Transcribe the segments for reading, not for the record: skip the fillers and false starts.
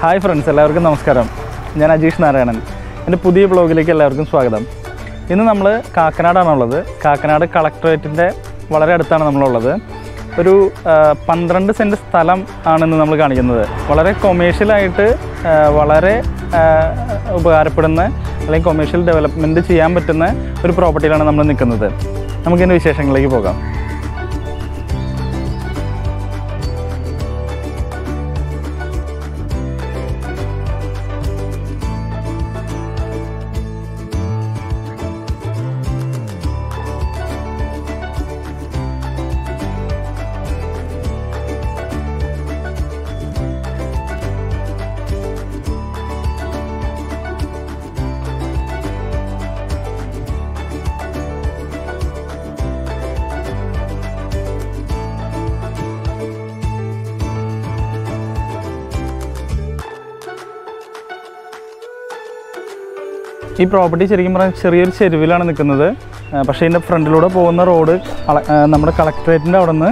Hi friends, എല്ലാവർക്കും നമസ്കാരം. ഞാൻ അജീഷ് നാരായണൻ. എൻ്റെ പുതിയ ബ്ലോഗിലേക്ക് എല്ലാവർക്കും സ്വാഗതം. ഇന്ന് നമ്മൾ കാക്കനാടാണുള്ളത്. കാക്കനാട് കളക്ടറേറ്റിൻ്റെ വളരെ അടുത്താണ് നമ്മളുള്ളത്. ഒരു 12 സെൻറ്റ് സ്ഥലം ആണെന്ന് നമ്മൾ കാണിക്കുന്നത്. വളരെ കൊമേഴ്ഷ്യലായിട്ട് വളരെ ഉപകാരപ്പെടുന്ന അല്ലെങ്കിൽ കൊമേഴ്ഷ്യൽ ഡെവലപ്മെൻറ്റ് ചെയ്യാൻ പറ്റുന്ന ഒരു പ്രോപ്പർട്ടിയിലാണ് നമ്മൾ നിൽക്കുന്നത്. നമുക്കിതിൻ്റെ വിശേഷങ്ങളിലേക്ക് പോകാം. ഈ പ്രോപ്പർട്ടി ശരിക്കും പറഞ്ഞാൽ ചെറിയൊരു ചെരുവിലാണ് നിൽക്കുന്നത്. പക്ഷേ ഇതിൻ്റെ ഫ്രണ്ടിലൂടെ പോകുന്ന റോഡ് നമ്മുടെ കളക്ടറേറ്റിൻ്റെ അവിടെ നിന്ന്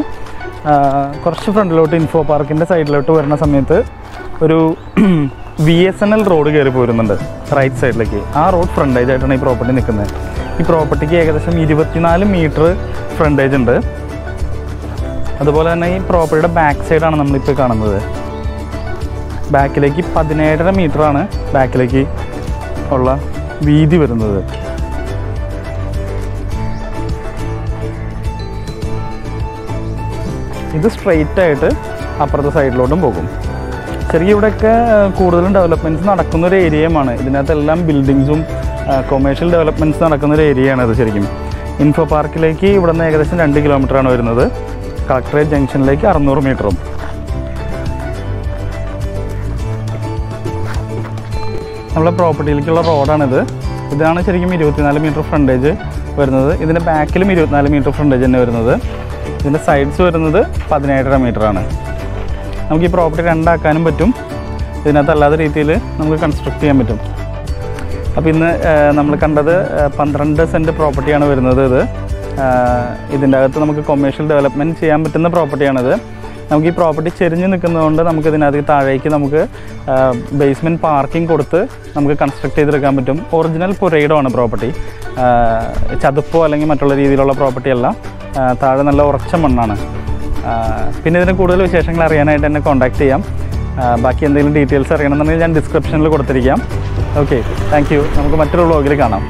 കുറച്ച് ഫ്രണ്ടിലോട്ട് ഇൻഫോ പാർക്കിൻ്റെ സൈഡിലോട്ട് വരുന്ന സമയത്ത് ഒരു VSNL റോഡ് കയറി പോരുന്നുണ്ട് റൈറ്റ് സൈഡിലേക്ക്. ആ റോഡ് ഫ്രണ്ടേജ് ആയിട്ടാണ് ഈ പ്രോപ്പർട്ടി നിൽക്കുന്നത്. ഈ പ്രോപ്പർട്ടിക്ക് ഏകദേശം 24 മീറ്റർ ഫ്രണ്ടേജ് ഉണ്ട്. അതുപോലെ തന്നെ ഈ പ്രോപ്പർട്ടിയുടെ ബാക്ക് സൈഡാണ് നമ്മളിപ്പോൾ കാണുന്നത്. ബാക്കിലേക്ക് 17.5 മീറ്ററാണ് ബാക്കിലേക്ക് ഉള്ള വീതി വരുന്നത്. ഇത് സ്ട്രെയിറ്റ് ആയിട്ട് അപ്പുറത്തെ സൈഡിലോട്ടും പോകും. ശരിക്കും ഇവിടെയൊക്കെ കൂടുതലും ഡെവലപ്മെൻറ്റ്സ് നടക്കുന്നൊരു ഏരിയയുമാണ്. ഇതിനകത്തെല്ലാം ബിൽഡിങ്സും കൊമേഴ്ഷ്യൽ ഡെവലപ്മെൻറ്റ്സ് നടക്കുന്നൊരു ഏരിയയാണ് ഇത്. ശരിക്കും ഇൻഫോ പാർക്കിലേക്ക് ഇവിടെ നിന്ന് ഏകദേശം 2 കിലോമീറ്ററാണ് വരുന്നത്. കളക്ടറേറ്റ് ജംഗ്ഷനിലേക്ക് 600 മീറ്ററും. നമ്മളെ പ്രോപ്പർട്ടിയിലേക്കുള്ള റോഡാണിത്. ഇതാണ് ശരിക്കും 24 മീറ്റർ ഫ്രണ്ടേജ് വരുന്നത്. ഇതിൻ്റെ ബാക്കിലും 24 മീറ്റർ ഫ്രണ്ടേജ് തന്നെ വരുന്നത്. ഇതിൻ്റെ സൈഡ്സ് വരുന്നത് 17.5 മീറ്ററാണ്. നമുക്ക് ഈ പ്രോപ്പർട്ടി രണ്ടാക്കാനും പറ്റും. ഇതിനകത്ത് അല്ലാത്ത രീതിയിൽ നമുക്ക് കൺസ്ട്രക്ട് ചെയ്യാൻ പറ്റും. അപ്പോൾ ഇന്ന് നമ്മൾ കണ്ടത് 12 സെൻറ്റ് പ്രോപ്പർട്ടിയാണ് വരുന്നത്. ഇതിൻ്റെ അകത്ത് നമുക്ക് കൊമേഴ്ഷ്യൽ ഡെവലപ്മെൻറ്റ് ചെയ്യാൻ പറ്റുന്ന പ്രോപ്പർട്ടിയാണിത്. നമുക്ക് ഈ പ്രോപ്പർട്ടി ചെരിഞ്ഞ് നിൽക്കുന്നതുകൊണ്ട് നമുക്ക് ഇതിനകത്ത് താഴേക്ക് നമുക്ക് ബേസ്മെൻറ്റ് പാർക്കിംഗ് കൊടുത്ത് നമുക്ക് കൺസ്ട്രക്ട് ചെയ്തെടുക്കാൻ പറ്റും. Original പുരയിടമാണ് property. ചതുപ്പോ അല്ലെങ്കിൽ മറ്റുള്ള രീതിയിലുള്ള പ്രോപ്പർട്ടി അല്ല. താഴെ നല്ല ഉറച്ച മണ്ണാണ്. പിന്നെ ഇതിന് കൂടുതൽ വിശേഷങ്ങൾ അറിയാനായിട്ട് എന്നെ കോൺടാക്റ്റ് ചെയ്യാം. ബാക്കി എന്തെങ്കിലും ഡീറ്റെയിൽസ് അറിയണമെന്നുണ്ടെങ്കിൽ ഞാൻ ഡിസ്ക്രിപ്ഷനിൽ കൊടുത്തിരിക്കാം. Okay, thank you. നമുക്ക് മറ്റൊരു വ്ളോഗിൽ കാണാം.